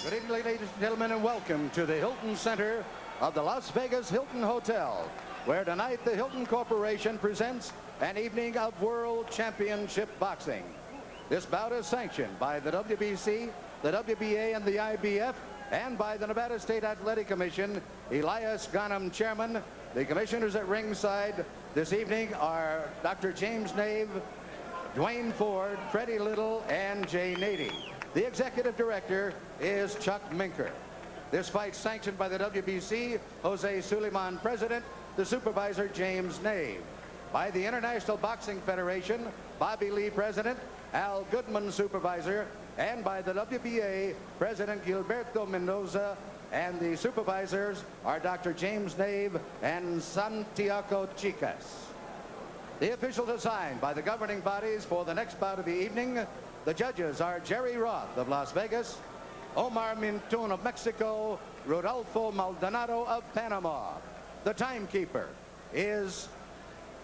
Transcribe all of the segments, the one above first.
Good evening, ladies and gentlemen, and welcome to the Hilton Center of the Las Vegas Hilton Hotel, where tonight the Hilton Corporation presents an evening of World Championship Boxing. This bout is sanctioned by the WBC, the WBA, and the IBF, and by the Nevada State Athletic Commission. Elias Ghanem, chairman. The commissioners at ringside this evening are Dr. James Nave, Dwayne Ford, Freddie Little, and Jay Nady. The executive director is Chuck Minker. This fight sanctioned by the WBC, Jose Suleiman, president, the supervisor, James Nave. By the International Boxing Federation, Bobby Lee, president, Al Goodman, supervisor, and by the WBA, President Gilberto Mendoza, and the supervisors are Dr. James Nave and Santiago Chicas. The officials assigned by the governing bodies for the next bout of the evening. The judges are Jerry Roth of Las Vegas, Omar Mintun of Mexico, Rodolfo Maldonado of Panama. The timekeeper is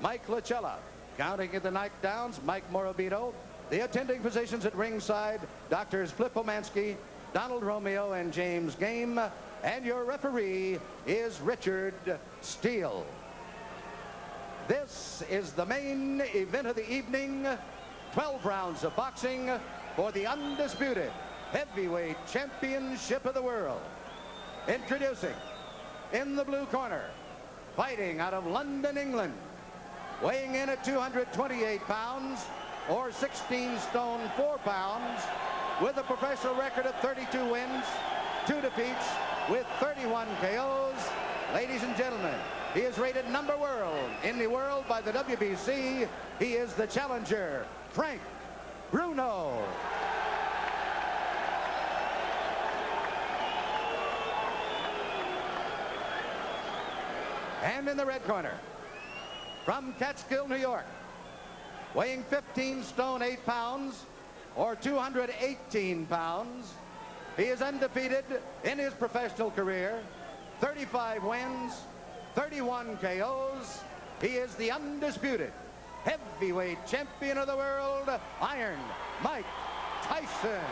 Mike Lachella. Counting in the knockdowns, Mike Morabito. The attending physicians at ringside, Doctors Flip Omansky, Donald Romeo, and James Game. And your referee is Richard Steele. This is the main event of the evening. 12 rounds of boxing for the undisputed heavyweight championship of the world. Introducing, in the blue corner, fighting out of London, England, weighing in at 228 pounds, or 16 stone 4 pounds, with a professional record of 32 wins, 2 defeats, with 31 KOs. Ladies and gentlemen, he is rated #1 in the world by the WBC. He is the challenger, Frank Bruno. And in the red corner, from Catskill, New York, weighing 15 stone 8 pounds, or 218 pounds, he is undefeated in his professional career, 35 wins, 31 KOs. He is the undisputed heavyweight champion of the world, Iron Mike Tyson.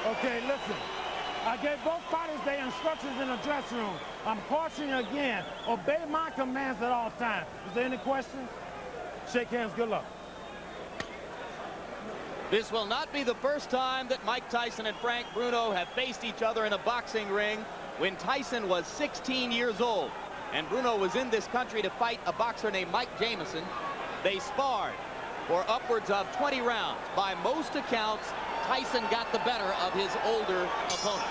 Okay, listen. I gave both fighters their instructions in the dressing room. I'm cautioning you again. Obey my commands at all times. Is there any questions? Shake hands. Good luck. This will not be the first time that Mike Tyson and Frank Bruno have faced each other in a boxing ring. When Tyson was 16 years old and Bruno was in this country to fight a boxer named Mike Jamison, they sparred for upwards of 20 rounds. By most accounts, Tyson got the better of his older opponent.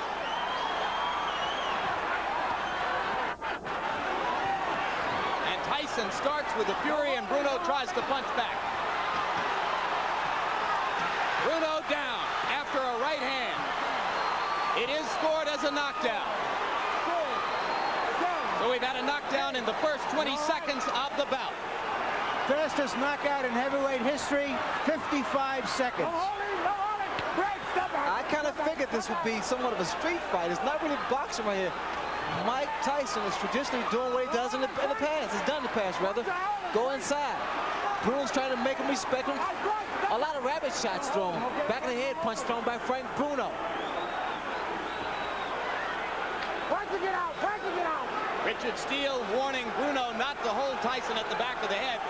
And Tyson starts with the fury, and Bruno tries to punch back. Bruno down after a right hand. It is scored as a knockdown. So we've had a knockdown in the first 20 seconds of the bout. Fastest knockout in heavyweight history, 55 seconds. I kind of figured this would be somewhat of a street fight. It's not really boxing right here. Mike Tyson is traditionally doing what he does in the past. He's done in the past, rather. Go inside. Bruno's trying to make him respect him. A lot of rabbit shots thrown. Back of the head punch thrown by Frank Bruno. Richard Steele warning Bruno not to hold Tyson at the back of the head.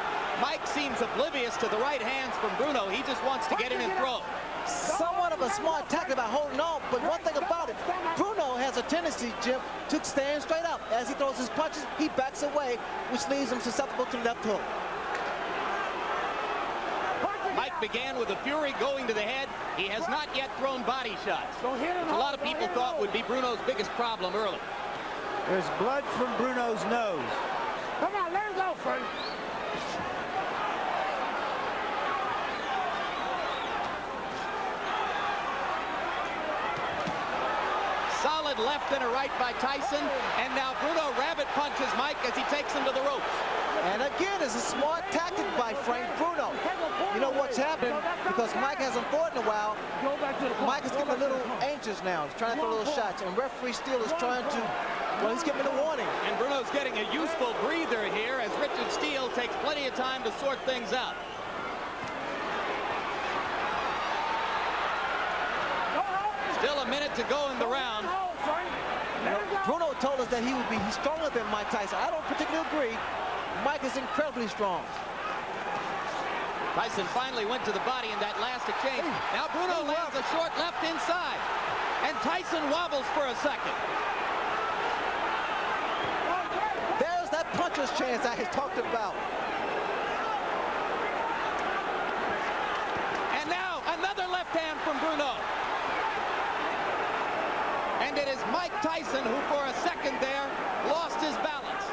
Mike seems oblivious to the right hands from Bruno. He just wants to get in and throw. Somewhat of a smart tactic by holding on, but one thing about it, Bruno has a tendency, Jim, to stand straight up. As he throws his punches, he backs away, which leaves him susceptible to the left hook. Mike began with a fury going to the head. He has not yet thrown body shots, which a lot of people thought would be Bruno's biggest problem early. There's blood from Bruno's nose. Come on, let him go, Frank. Solid left and a right by Tyson, and now Bruno rabbit punches Mike as he takes him to the ropes. And again, it's a smart tactic by Frank Bruno. You know what's happened? Because Mike hasn't fought in a while, Mike is getting a little anxious now. He's trying to throw little shots, and referee Steele is trying to, well, he's giving a warning. And Bruno's getting a useful breather here as Richard Steele takes plenty of time to sort things out. minute to go in the round. Bruno told us that he's stronger than Mike Tyson. I don't particularly agree. Mike is incredibly strong. Tyson finally went to the body in that last exchange. Now Bruno lands a short left inside. And Tyson wobbles for a second. There's that puncher's chance I talked about. And now another left hand from Bruno. And it is Mike Tyson who for a second there lost his balance.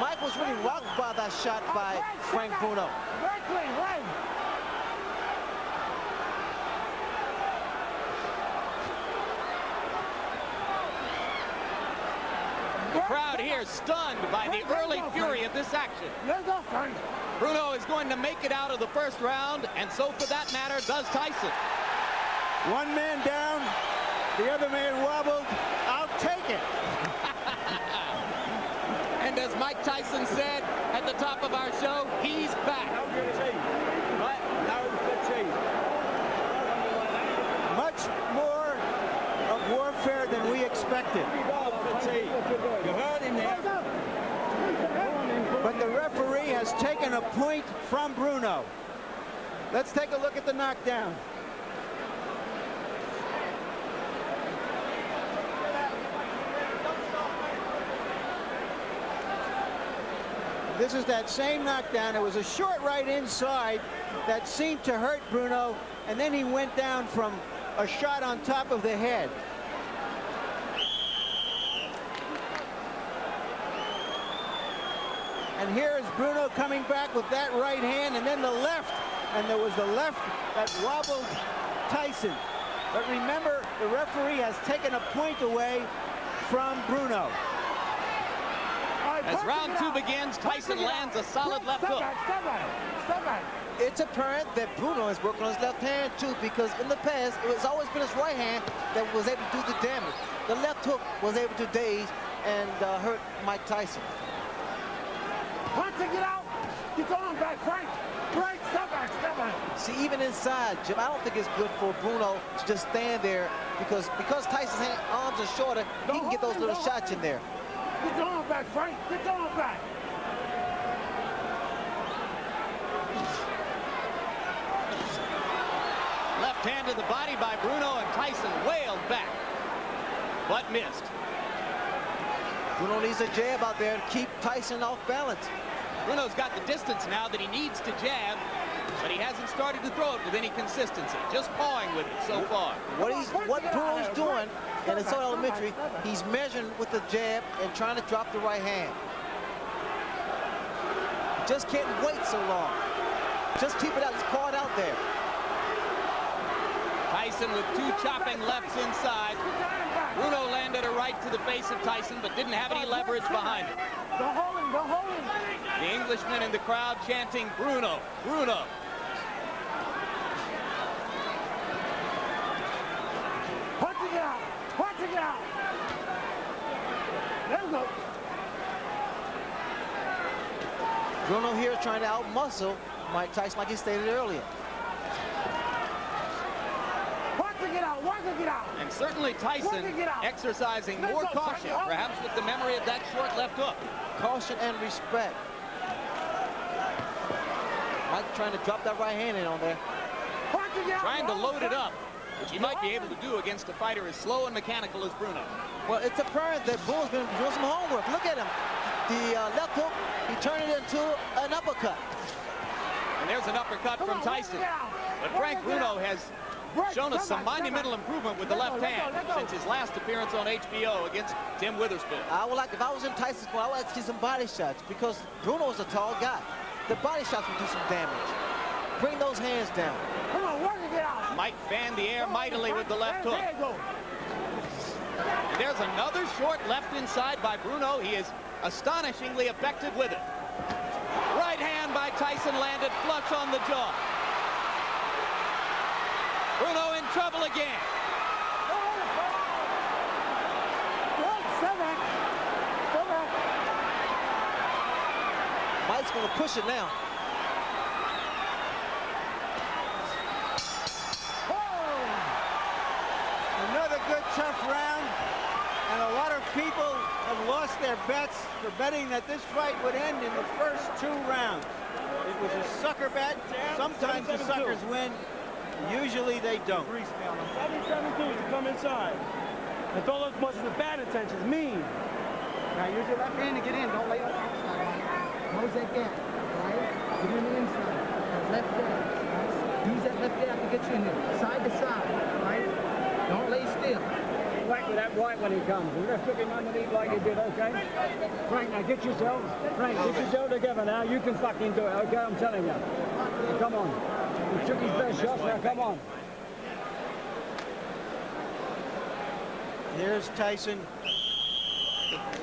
Mike was really rocked by that shot by Frank Bruno. The crowd here stunned by the early fury of this action. Bruno is going to make it out of the first round, and so for that matter does Tyson. One man down, the other man wobbled. I'll take it. And as Mike Tyson said at the top of our show, he's back. Much more of warfare than we expected. You heard him there. But the referee has taken a point from Bruno. Let's take a look at the knockdown. This is that same knockdown. It was a short right inside that seemed to hurt Bruno, and then he went down from a shot on top of the head. And here is Bruno coming back with that right hand, and then the left. And there was the left that wobbled Tyson. But remember, the referee has taken a point away from Bruno. As round two begins, Tyson lands a solid left hook. It's apparent that Bruno is working on his left hand too, because in the past it was always been his right hand that was able to do the damage. The left hook was able to daze and hurt Mike Tyson. See, even inside, Jim, I don't think it's good for Bruno to just stand there because Tyson's arms are shorter, he can get those little shots in there. Get your arm back, Frank. Get your arm back. Left hand to the body by Bruno, and Tyson wailed back, but missed. Bruno needs a jab out there to keep Tyson off balance. Bruno's got the distance now that he needs to jab, but he hasn't started to throw it with any consistency, just pawing with it so far. What Bruno's doing in the Southern Elementary, he's measuring with the jab and trying to drop the right hand. Just can't wait so long. Just keep it out, just paw it out there. Tyson with two chopping lefts inside. Bruno landed a right to the face of Tyson, but didn't have any leverage behind it. The Englishmen in the crowd chanting, Bruno, Bruno. Bruno here trying to outmuscle Mike Tyson like he stated earlier. And certainly Tyson exercising more caution, perhaps with the memory of that short left hook. Caution and respect. Mike trying to drop that right hand in on there. Trying to load it up, which he might be able to do against a fighter as slow and mechanical as Bruno. Well, it's apparent that Bruno's been doing some homework. Look at him. The left hook, he turned it into an uppercut. And there's an uppercut from Tyson. But Frank Bruno has shown us some monumental improvement with the left hand since his last appearance on HBO against Tim Witherspoon. I would like, if I was in Tyson's corner, I would like to see some body shots because Bruno is a tall guy. The body shots will do some damage. Bring those hands down. Mike fanned the air mightily with the left hook. And there's another short left inside by Bruno. He is astonishingly effective with it. Right hand by Tyson landed flush on the jaw. Bruno in trouble again. Mike's going to push it now. good, tough round. And a lot of people have lost their bets for betting that this fight would end in the first 2 rounds. It was a sucker bet. Sometimes the suckers win. Usually they don't. 7-7-2 to come inside. That's all as much as the bad intentions mean. Now use your left hand to get in. Don't lay on the outside. Close that gap. Right? Get in the inside. Left jab. Right? Use that left jab to get you in there. Side to side. Right? Don't lay still. Whack with that right when he comes. We're gonna hook him underneath like he did, okay? Frank, now get yourself. Frank, get yourself together now. You can fucking do it, okay? I'm telling you. Come on. He took his best shots, now come on. Here's Tyson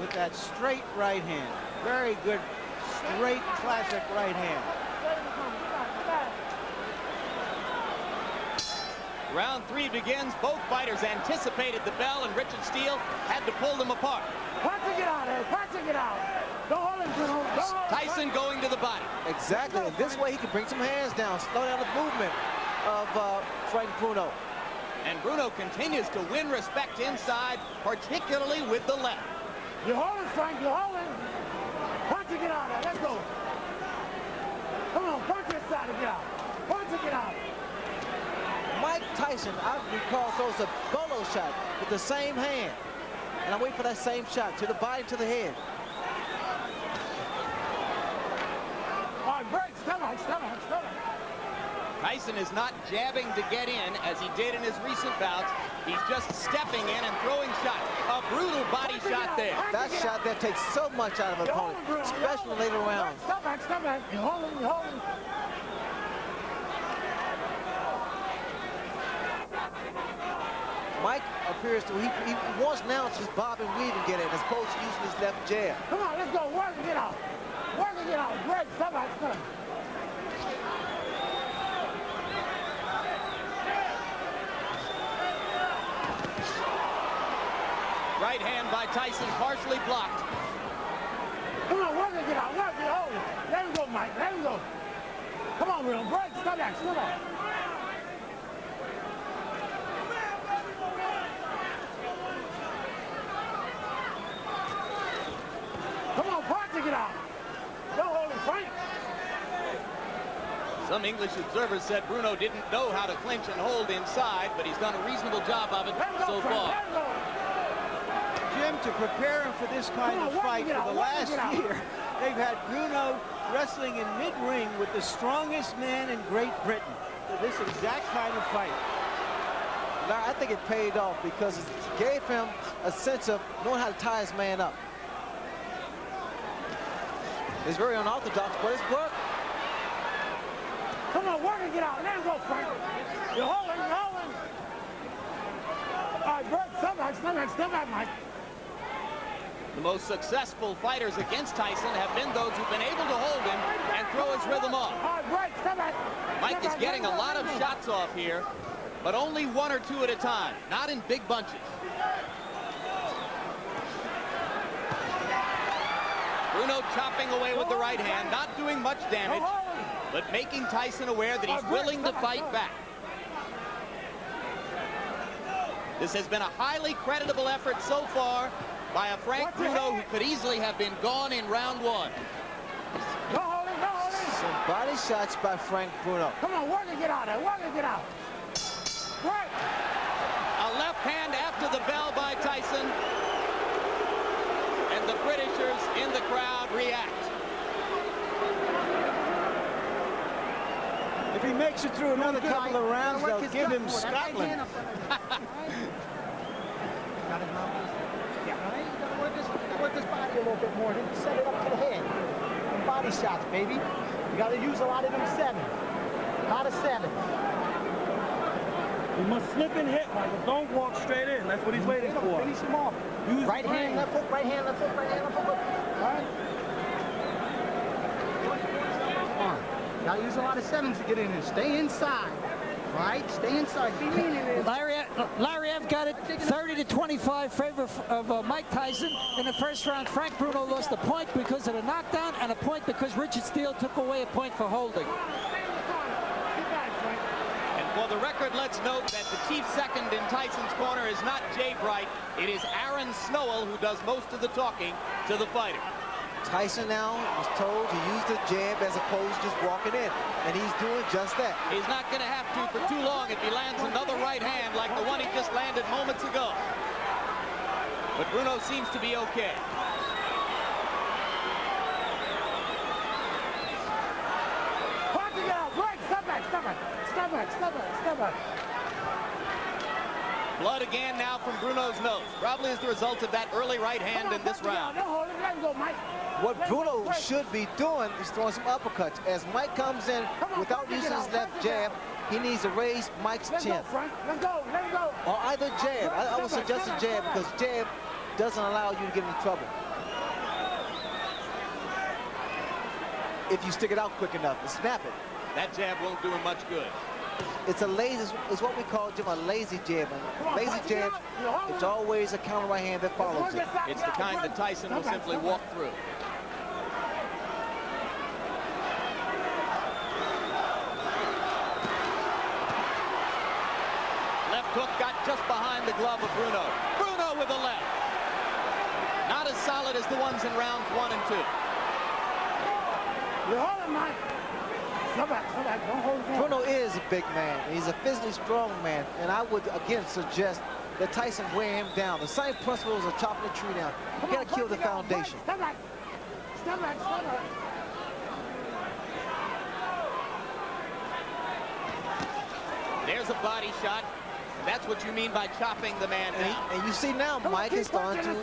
with that straight right hand. Very good, straight, classic right hand. Round 3 begins. Both fighters anticipated the bell, and Richard Steele had to pull them apart. Punching it out, Ed. Punching it out. Don't hold him, Bruno. Don't hold him. Tyson going to the body. Exactly, and this way he can bring some hands down, slow down the movement of Frank Bruno. And Bruno continues to win respect inside, particularly with the left. You're holding, Frank. You're holding. Punching it out, Ed. Let's go. Come on, punch this side and get out. Punching it out. Mike Tyson, I recall, throws a bolo shot with the same hand. And I wait for that same shot to the body, to the head. All right, break. Stomach. Tyson is not jabbing to get in as he did in his recent bouts. He's just stepping in and throwing shots. A brutal body shot there. That shot there takes so much out of an opponent, especially in later rounds. Stomach. You're holding. Mike appears to, he wants now to just bob and weave and get in as opposed to using his left jab. Come on, let's go. Work and get out. Work and get out. Break. Stomach. Right hand by Tyson, partially blocked. Come on, work and get out. Work and hold it. Let him go, Mike. Let him go. Come on, Bruno. Break. Stomach. Come on, punching it out. Don't hold him, Frank. Some English observers said Bruno didn't know how to clinch and hold inside, but he's done a reasonable job of it so far. Jim, to prepare him for this kind of fight for the last year, they've had Bruno wrestling in mid-ring with the strongest man in Great Britain for this exact kind of fight. Now, I think it paid off because it gave him a sense of knowing how to tie his man up. It's very unorthodox, but it's work. Come on, work and get out. Let him go, Frank. You're holding. All right, break. Stomach, Mike. The most successful fighters against Tyson have been those who've been able to hold him and throw his rhythm off. All right, break. Stomach. Mike is getting a lot of shots off here, but only 1 or 2 at a time, not in big bunches. Bruno chopping away with the right hand, not doing much damage, but making Tyson aware that he's willing to fight back. This has been a highly creditable effort so far by a Frank Bruno who could easily have been gone in round 1. No holding. Some body shots by Frank Bruno. Come on, work and get out there. Work and get out. Break. A left hand after the bell by Tyson. And the Britishers in the crowd react. If he makes it through another couple of rounds, they'll give him Scotland. Work his body a little bit more. Then set it up to the head. And body shots, baby. You got to use a lot of them 7s. A lot of 7s. You must slip and hit, Michael. Don't walk straight in. That's what he's waiting for. Finish him off. Use right hand, left hook, right hand, left hook, right hand, left hook. All right. Come on. Got to use a lot of 7s to get in there. Stay inside. All right? Stay inside. Be leaning in. Larry F. got it 30-25 favor of Mike Tyson. In the first round, Frank Bruno lost a point because of the knockdown and a point because Richard Steele took away a point for holding. And For the record, let's note that the chief second in Tyson's corner is not Jay Bright. It is Aaron Snowell who does most of the talking to the fighter. Tyson now was told to use the jab as opposed to just walking in, and he's doing just that. He's not going to have to for too long if he lands another right hand like the one he just landed moments ago. But Bruno seems to be okay. Blood again now from Bruno's nose. Probably as the result of that early right hand in this round. What Bruno should be doing is throwing some uppercuts. As Mike comes in without using his left jab, he needs to raise Mike's chin. Or either jab. I would suggest a jab because jab doesn't allow you to get into trouble. If you stick it out quick enough and snap it. That jab won't do him much good. It's a lazy, it's what we call, Jim, a lazy jab. And lazy jab, it's always a counter right hand that follows it. It's the kind that Tyson will simply walk through. Left hook got just behind the glove of Bruno. Bruno with a left. Not as solid as the ones in rounds 1 and 2. You're holding, Mike. Stop back, don't hold him. Bruno is a big man. He's a physically strong man. And I would, again, suggest that Tyson wear him down. The same principles of chopping the tree down. You got to kill the foundation. Step back. Step back, step back. There's a body shot. That's what you mean by chopping the man down. And you see now, Mike is starting to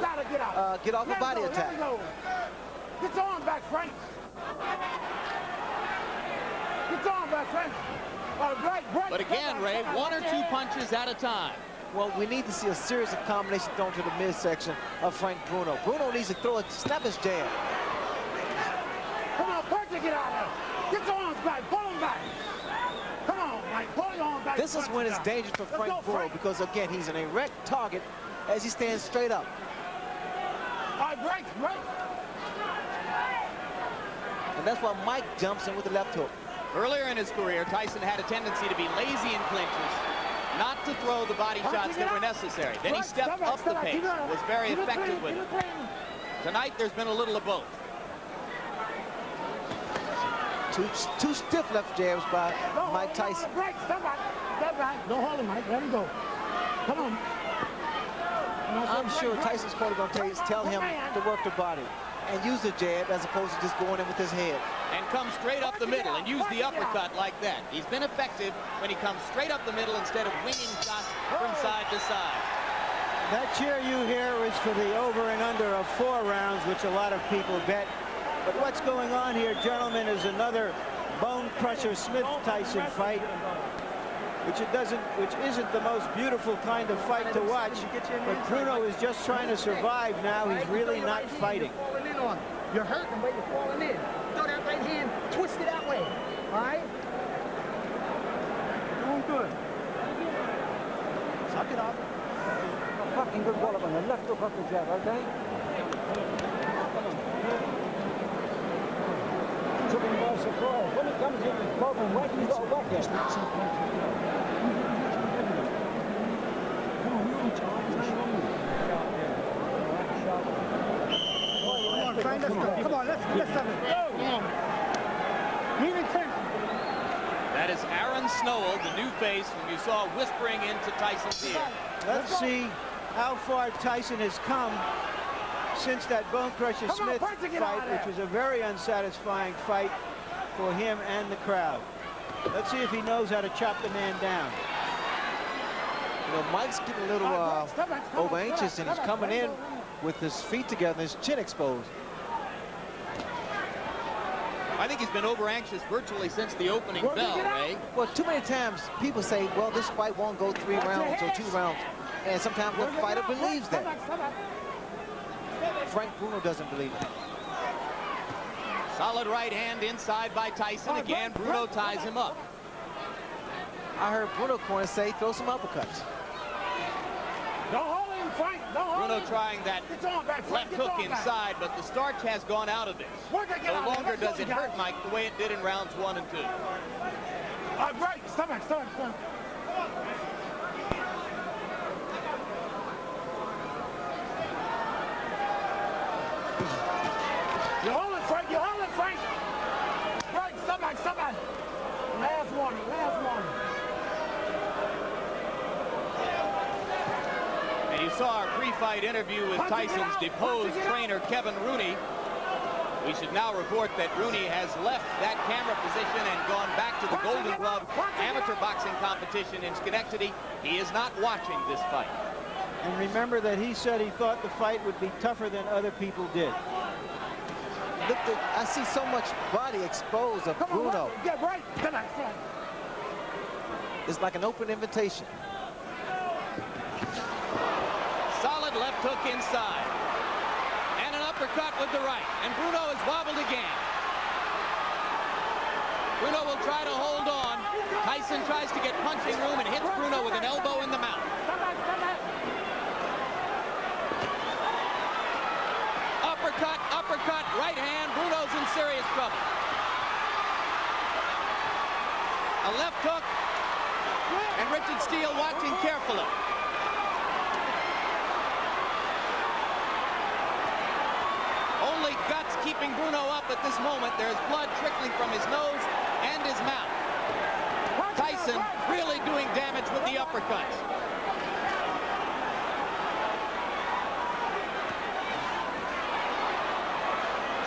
get off a body attack. Get your arm back, Frank. Get your arm back, Frank. But again, Ray, 1 or 2 punches at a time. Well, we need to see a series of combinations thrown to the midsection of Frank Bruno. Bruno needs to throw a snap his jab. Come on, Percy, get out of there. Get your arms back, pull them back. Come on, Mike, pull your arms back. This is when it's dangerous for Frank Bruno because, again, he's an erect target as he stands straight up. All right, break. And that's why Mike jumps in with the left hook. Earlier in his career, Tyson had a tendency to be lazy in clinches, not to throw the body shots that were necessary. Then he stepped up the pace, was very effective with it. Tonight, there's been a little of both. Two stiff left jabs by Mike Tyson. Step back. Don't hold him, Mike. Let him go. Come on. I'm sure Tyson's corner going to tell him to work the body and use the jab as opposed to just going in with his head. And come straight up the middle and use the uppercut like that. He's been effective when he comes straight up the middle instead of winging shots from side to side. That cheer you hear is for the over and under of 4 rounds, which a lot of people bet. But what's going on here, gentlemen, is another bone crusher Smith-Tyson fight, which isn't the most beautiful kind of fight to watch. But Bruno is just trying to survive now. He's really not fighting. You're hurting, but you're falling in. Throw that right hand, twist it that way. All right? Doing good. Suck it up. Fucking good ball up on the left hook off the jab, okay? Come on. Took him by surprise. When he comes in with both and whack, he's got a whack it. Come on, you're on time. Come on, let's have it. Go. Come on. That is Aaron Snowell, the new face, whom you saw whispering into Tyson's ear. Let's see how far Tyson has come since that Bone Crusher Smith fight, which was a very unsatisfying fight for him and the crowd. Let's see if he knows how to chop the man down. You know, Mike's getting a little over anxious, and he's coming in with his feet together and his chin exposed. I think he's been over anxious virtually since the opening bell, Ray. Well, too many times people say, well, this fight won't go 3 rounds or 2 rounds. And sometimes the fighter believes that. Frank Bruno doesn't believe it. Solid right hand inside by Tyson. Again, Bruno ties him up. I heard Bruno corner say, throw some uppercuts. Don't hold him, Frank. Don't hold him. Bruno trying that left hook inside, but the starch has gone out of this. No longer does it hurt Mike the way it did in rounds 1 and 2. All right, break. Stop back. saw our pre-fight interview with Tyson's deposed trainer, Kevin Rooney. We should now report that Rooney has left that camera position and gone back to the Golden Glove amateur boxing competition in Schenectady. He is not watching this fight. And remember that he said he thought the fight would be tougher than other people did. Look, I see so much body exposed of Bruno. Get right. It's like an open invitation. Solid left hook inside. And an uppercut with the right. And Bruno is wobbled again. Bruno will try to hold on. Tyson tries to get punching room and hits Bruno with an elbow in the mouth. Uppercut, uppercut, right hand. Bruno's in serious trouble. A left hook. And Richard Steele watching carefully. Only guts keeping Bruno up at this moment. There's blood trickling from his nose and his mouth. Tyson really doing damage with the uppercuts.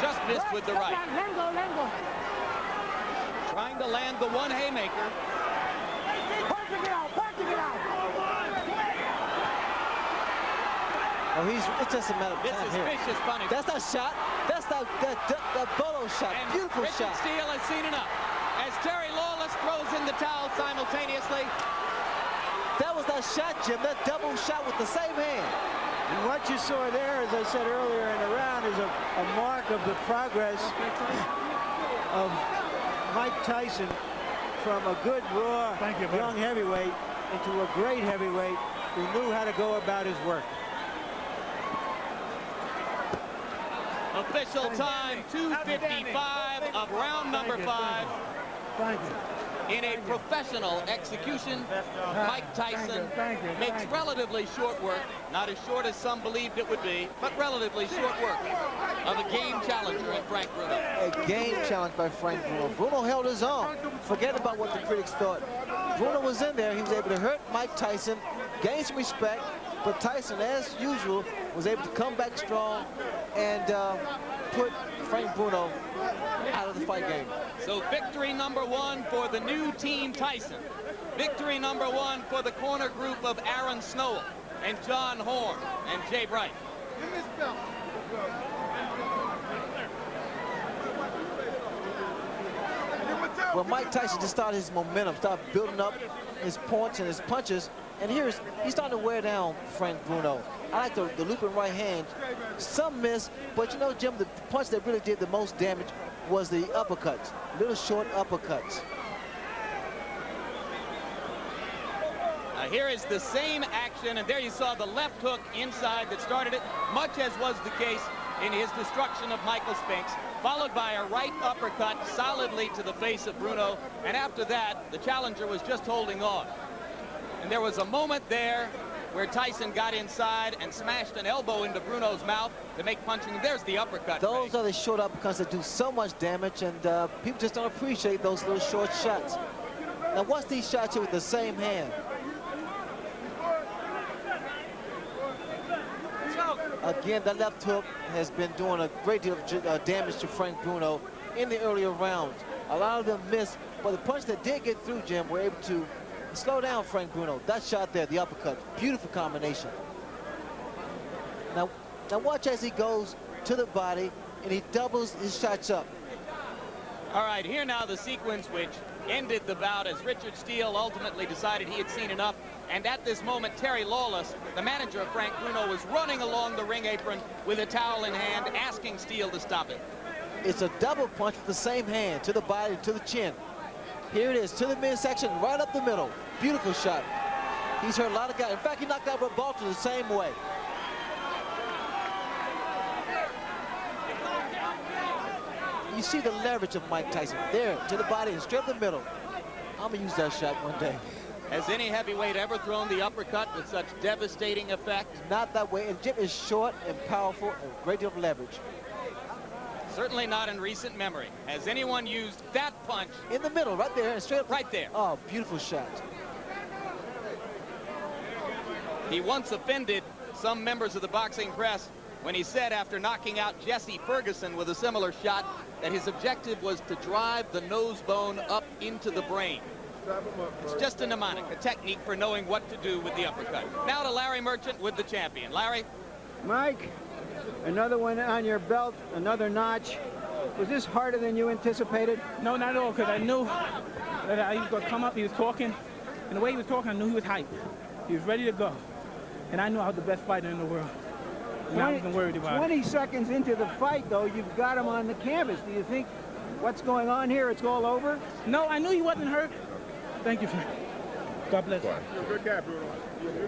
Just missed with the right. Trying to land the one haymaker. Oh, it's just a matter of This time is here. vicious punishment. That's that shot. That's that Bono shot. And Beautiful Richard shot. Steele has seen enough. As Terry Lawless throws in the towel simultaneously. That was that shot, Jim. That double shot with the same hand. And what you saw there, as I said earlier in the round, is a mark of the progress of Mike Tyson from a good, raw, young heavyweight into a great heavyweight who knew how to go about his work. Official time, 2:55 of round number 5. Thank you. In a professional execution, Mike Tyson makes relatively short work, not as short as some believed it would be, but relatively short work of a game challenger in Frank Bruno. A game challenge by Frank Bruno. Bruno held his own. Forget about what the critics thought. Bruno was in there. He was able to hurt Mike Tyson, gain some respect, but Tyson, as usual, was able to come back strong and put Frank Bruno out of the fight game. So victory number 1 for the new team Tyson. Victory number 1 for the corner group of Aaron Snowell and John Horn and Jay Bright. Well, Mike Tyson just started his momentum, started building up his points and his punches, and he's starting to wear down Frank Bruno. I like the looping right hand. Some miss, but you know, Jim, the punch that really did the most damage was the uppercuts, little short uppercuts. Now here is the same action, and there you saw the left hook inside that started it, much as was the case in his destruction of Michael Spinks, followed by a right uppercut solidly to the face of Bruno, and after that, the challenger was just holding on. And there was a moment there where Tyson got inside and smashed an elbow into Bruno's mouth to make punching. There's the uppercut. Those are the short uppercuts that do so much damage, and people just don't appreciate those little short shots. Now watch these shots here with the same hand. Again, the left hook has been doing a great deal of damage to Frank Bruno in the earlier rounds. A lot of them missed, but the punch that did get through, Jim, were able to slow down Frank Bruno. That shot there, the uppercut, beautiful combination. Now watch as he goes to the body and he doubles his shots up. All right, here now the sequence which ended the bout as Richard Steele ultimately decided he had seen enough. And at this moment, Terry Lawless, the manager of Frank Bruno, was running along the ring apron with a towel in hand, asking Steele to stop it. It's a double punch with the same hand, to the body, to the chin. Here it is, to the midsection, right up the middle. Beautiful shot. He's hurt a lot of guys. In fact, he knocked out Bout the same way. You see the leverage of Mike Tyson. There, to the body and straight up the middle. I'm going to use that shot one day. Has any heavyweight ever thrown the uppercut with such devastating effect? Not that way. And Jim is short and powerful and a great deal of leverage. Certainly not in recent memory. Has anyone used that punch? In the middle, right there, and straight up. Right there. Oh, beautiful shot. He once offended some members of the boxing press when he said after knocking out Jesse Ferguson with a similar shot that his objective was to drive the nose bone up into the brain. It's just a mnemonic, a technique for knowing what to do with the uppercut. Now to Larry Merchant with the champion. Larry? Mike, another one on your belt, another notch. Was this harder than you anticipated? No, not at all, because I knew that he was going to come up. He was talking, and the way he was talking, I knew he was hyped. He was ready to go. And I knew I was the best fighter in the world. And I wasn't worried about 20 it. seconds into the fight, though, you've got him on the canvas. Do you think what's going on here, it's all over? No, I knew he wasn't hurt. Thank you, Frank. God bless you. Good guy, Bruno.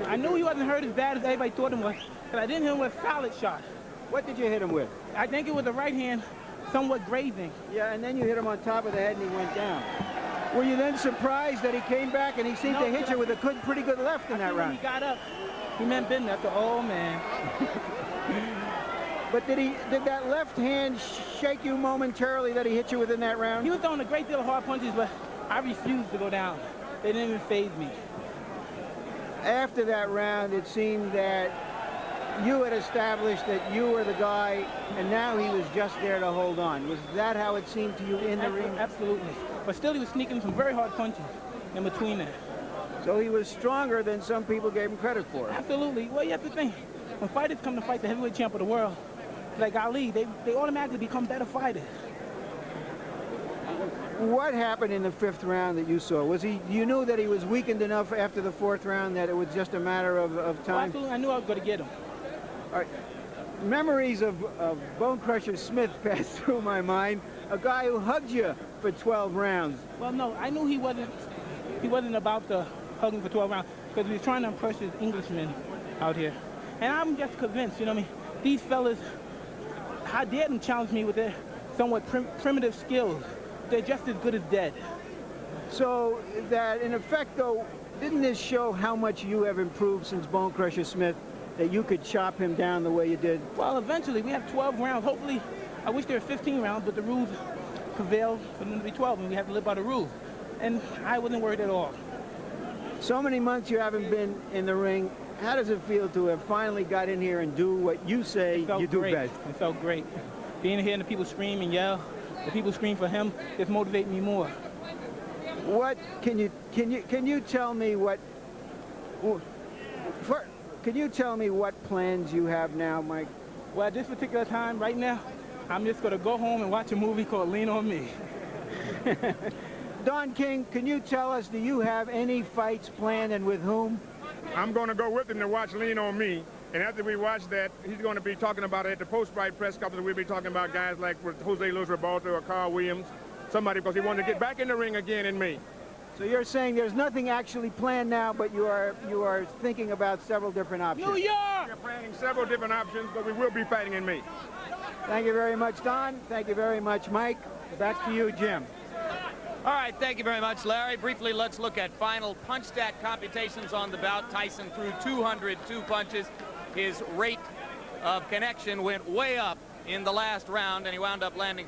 I knew he wasn't hurt as bad as everybody thought him was, but I didn't hit him with a solid shot. What did you hit him with? I think it was the right hand, somewhat grazing. Yeah, and then you hit him on top of the head and he went down. Were you then surprised that he came back and he seemed to hit you with a pretty good left in that round? When he got up, he meant business. I thought, oh, man. But did that left hand shake you momentarily that he hit you with in that round? He was throwing a great deal of hard punches, but I refused to go down. They didn't even faze me. After that round, it seemed that you had established that you were the guy, and now he was just there to hold on. Was that how it seemed to you in the ring? Absolutely. But still, he was sneaking some very hard punches in between there. So he was stronger than some people gave him credit for. Absolutely. Well, you have to think, when fighters come to fight the heavyweight champ of the world, like Ali, they automatically become better fighters. What happened in the fifth round that you saw? Was you knew that he was weakened enough after the fourth round that it was just a matter of time? Well, absolutely. I knew I was going to get him. All right. Memories of Bone Crusher Smith passed through my mind. A guy who hugged you for 12 rounds. Well, no, I knew he wasn't about to hug him for 12 rounds because he was trying to impress his Englishmen out here. And I'm just convinced, you know what I mean? These fellas, how dare them challenge me with their somewhat primitive skills? They're just as good as dead. So that, in effect, though, didn't this show how much you have improved since Bone Crusher Smith, that you could chop him down the way you did? Well, eventually, we have 12 rounds. Hopefully, I wish there were 15 rounds, but the rules prevail for them to be 12, and we have to live by the rules. And I wasn't worried at all. So many months you haven't been in the ring. How does it feel to have finally got in here and do what you say you do best? It felt great. Being here and the people scream and yell, the people scream for him, just motivate me more. What can you tell me what? Can you tell me what plans you have now, Mike? Well, at this particular time, right now, I'm just going to go home and watch a movie called Lean on Me. Don King, can you tell us, do you have any fights planned and with whom? I'm going to go with him to watch Lean on Me. And after we watch that, he's going to be talking about it at the post-fight press conference. We'll be talking about guys like Jose Luis Rebalta or Carl Williams, somebody, because he wanted to get back in the ring again in May. So you're saying there's nothing actually planned now, but you are thinking about several different options. New York! We're planning several different options, but we will be fighting in May. Thank you very much, Don. Thank you very much, Mike. Back to you, Jim. All right, thank you very much, Larry. Briefly, let's look at final punch stat computations on the bout. Tyson threw 202 punches. His rate of connection went way up in the last round, and he wound up landing